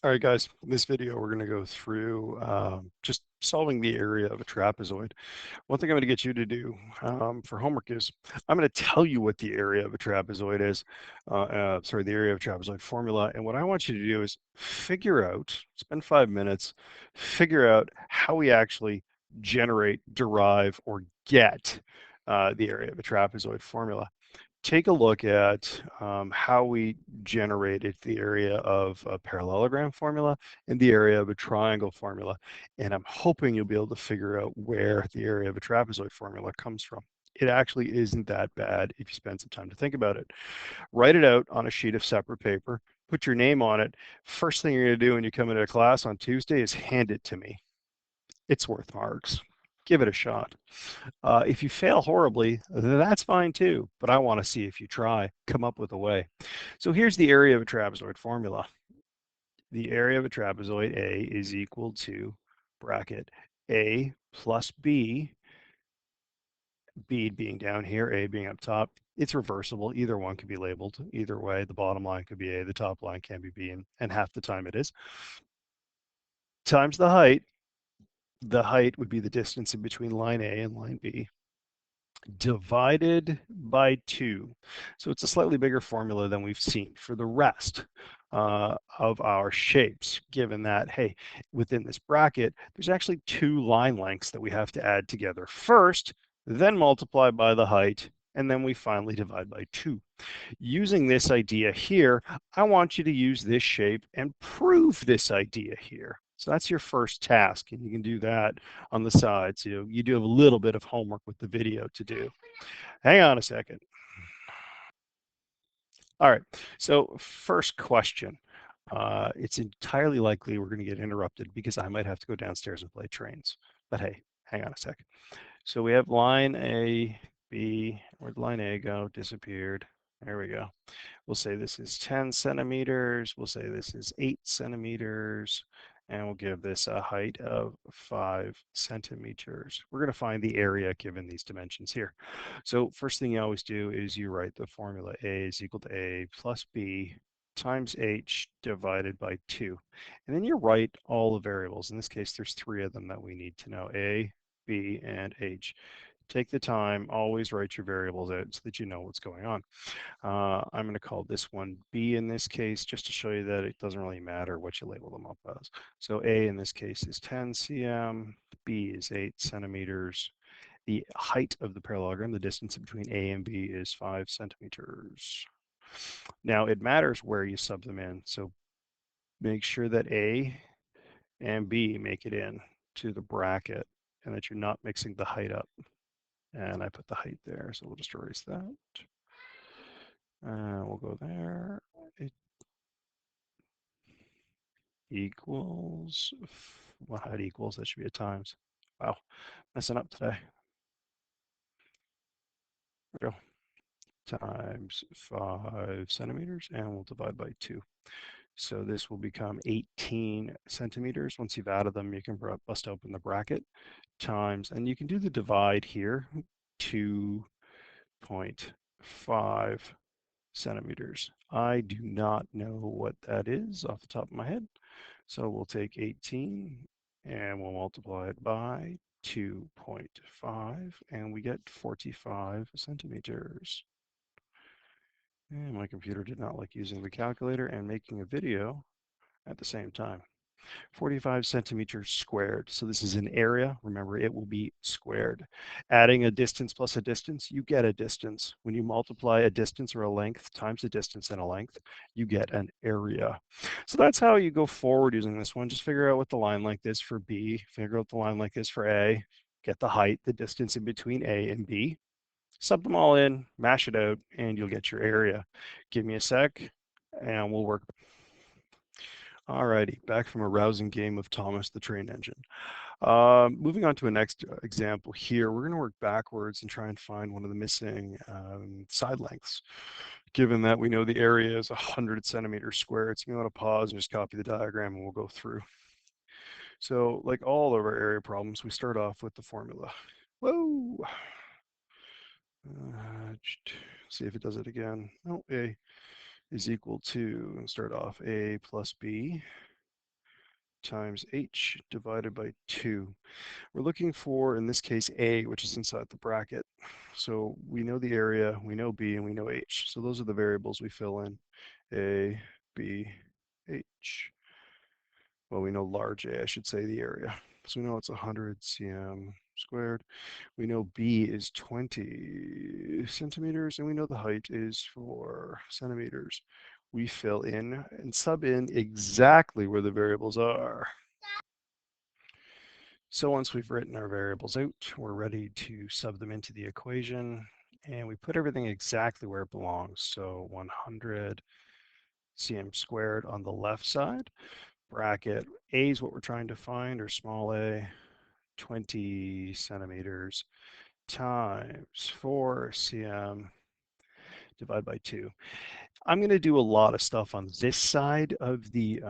All right, guys, in this video, we're going to go through just solving the area of a trapezoid. One thing I'm going to get you to do for homework is I'm going to tell you what the area of a trapezoid is, sorry, the area of a trapezoid formula. And what I want you to do is figure out, spend 5 minutes, figure out how we actually generate, derive, or get the area of a trapezoid formula. Take a look at how we generated the area of a parallelogram formula and the area of a triangle formula. And I'm hoping you'll be able to figure out where the area of a trapezoid formula comes from. It actually isn't that bad if you spend some time to think about it. Write it out on a sheet of separate paper, put your name on it. First thing you're going to do when you come into class on Tuesday is hand it to me. It's worth marks. Give it a shot. If you fail horribly, that's fine too, but I want to see if you try, come up with a way. So here's the area of a trapezoid formula. The area of a trapezoid A is equal to bracket A plus B, B being down here, A being up top. It's reversible. Either one could be labeled either way. The bottom line could be A, the top line can be B, and half the time it is. Times the height. The height would be the distance in between line A and line B, divided by 2. So it's a slightly bigger formula than we've seen for the rest of our shapes, given that, hey, within this bracket, there's actually 2 line lengths that we have to add together first, then multiply by the height, and then we finally divide by 2. Using this idea here, I want you to use this shape and prove this idea here. So that's your first task, and you can do that on the side. So you do have a little bit of homework with the video to do. Hang on a second. All right, so first question. It's entirely likely we're going to get interrupted because I might have to go downstairs and play trains. But hey, hang on a sec. So we have line A, B. Where'd line A go? Disappeared. There we go. We'll say this is 10 centimeters. We'll say this is 8 centimeters. And we'll give this a height of 5 centimeters. We're going to find the area given these dimensions here. So first thing you always do is you write the formula A is equal to A plus B times H divided by 2. And then you write all the variables. In this case, there's 3 of them that we need to know, A, B, and H. Take the time, always write your variables out so that you know what's going on. I'm going to call this one B in this case, just to show you that it doesn't really matter what you label them up as. So A in this case is 10 cm, B is 8 centimeters. The height of the parallelogram, the distance between A and B, is 5 centimeters. Now it matters where you sub them in, so make sure that A and B make it in to the bracket and that you're not mixing the height up. And I put the height there, so we'll just erase that. We'll go there. It equals, what height equals? That should be a times. Wow, messing up today. There we go. Times 5 centimeters, and we'll divide by 2. So this will become 18 centimeters. Once you've added them, you can bust open the bracket times, and you can do the divide here, 2.5 centimeters. I do not know what that is off the top of my head. So we'll take 18 and we'll multiply it by 2.5 and we get 45 centimeters. And my computer did not like using the calculator and making a video at the same time. 45 centimeters squared. So this is an area. Remember, it will be squared. Adding a distance plus a distance, you get a distance. When you multiply a distance or a length times a distance and a length, you get an area. So that's how you go forward using this one. Just figure out what the line length is for B, figure out the line length is for A, get the height, the distance in between A and B, sub them all in, mash it out, and you'll get your area. Give me a sec, and we'll work. Alrighty, back from a rousing game of Thomas the Train Engine. Moving on to a next example here, we're going to work backwards and try and find one of the missing side lengths. Given that we know the area is 100 centimeters squared, so you want to pause and just copy the diagram and we'll go through. So like all of our area problems, we start off with the formula. Whoa! See if it does it again. Oh, A is equal to, and start off A plus B times h divided by 2. We're looking for, in this case, a, which is inside the bracket. So we know the area, we know b, and we know h. So those are the variables we fill in. A, b, h. Well, we know large A, I should say, the area. So we know it's 100 cm squared. We know B is 20 centimeters, and we know the height is 4 centimeters. We fill in and sub in exactly where the variables are. So once we've written our variables out, we're ready to sub them into the equation, and we put everything exactly where it belongs. So 100 cm squared on the left side, bracket A is what we're trying to find, or small a, 20 centimeters times 4 cm divided by 2. I'm going to do a lot of stuff on this side of the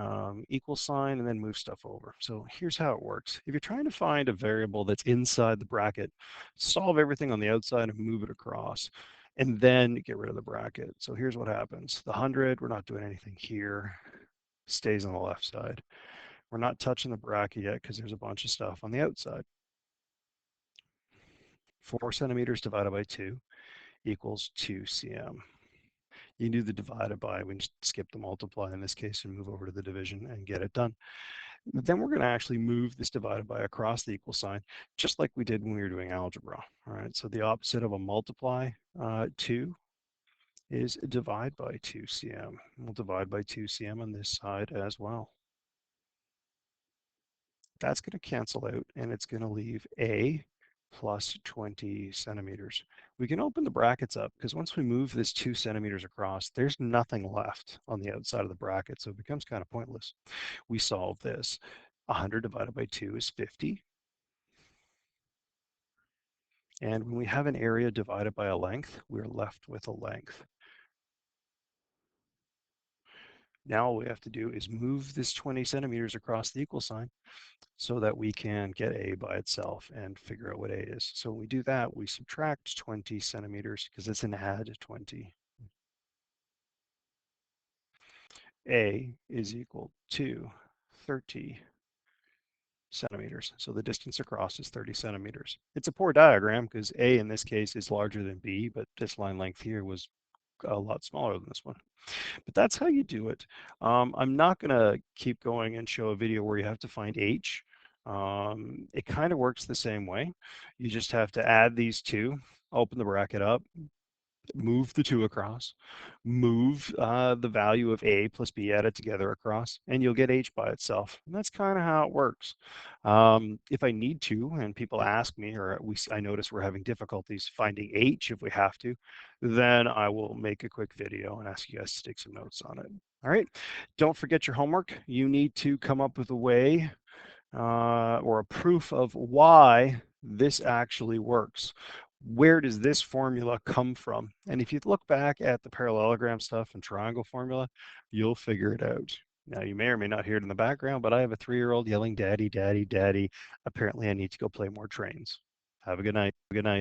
equal sign and then move stuff over. So here's how it works. If you're trying to find a variable that's inside the bracket, solve everything on the outside and move it across, and then get rid of the bracket. So here's what happens. The 100, we're not doing anything here, stays on the left side. We're not touching the bracket yet because there's a bunch of stuff on the outside. 4 centimeters divided by 2 equals 2 cm. You can do the divided by, we just skip the multiply in this case and move over to the division and get it done. Then we're going to actually move this divided by across the equal sign, just like we did when we were doing algebra. All right, so the opposite of a multiply 2 is divide by 2 cm. We'll divide by 2 cm on this side as well. That's going to cancel out, and it's going to leave A plus 20 centimeters. We can open the brackets up because once we move this 2 centimeters across, there's nothing left on the outside of the bracket, so it becomes kind of pointless. We solve this. 100 divided by 2 is 50. And when we have an area divided by a length, we're left with a length. Now all we have to do is move this 20 centimeters across the equal sign so that we can get A by itself and figure out what A is. So when we do that, we subtract 20 centimeters because it's an add 20. A is equal to 30 centimeters. So the distance across is 30 centimeters. It's a poor diagram because A in this case is larger than B, but this line length here was a lot smaller than this one. But that's how you do it. I'm not going to keep going and show a video where you have to find H. It kind of works the same way. You just have to add these two, open the bracket up, move the 2 across, move the value of A plus B added together across, and you'll get H by itself. And that's kind of how it works. If I need to, and people ask me, or I notice we're having difficulties finding H if we have to, then I will make a quick video and ask you guys to take some notes on it. All right. Don't forget your homework. You need to come up with a way or a proof of why this actually works. Where does this formula come from? And if you look back at the parallelogram stuff and triangle formula, you'll figure it out. Now, you may or may not hear it in the background, but I have a 3-year-old yelling, "Daddy, Daddy, Daddy." Apparently, I need to go play more trains. Have a good night. Good night.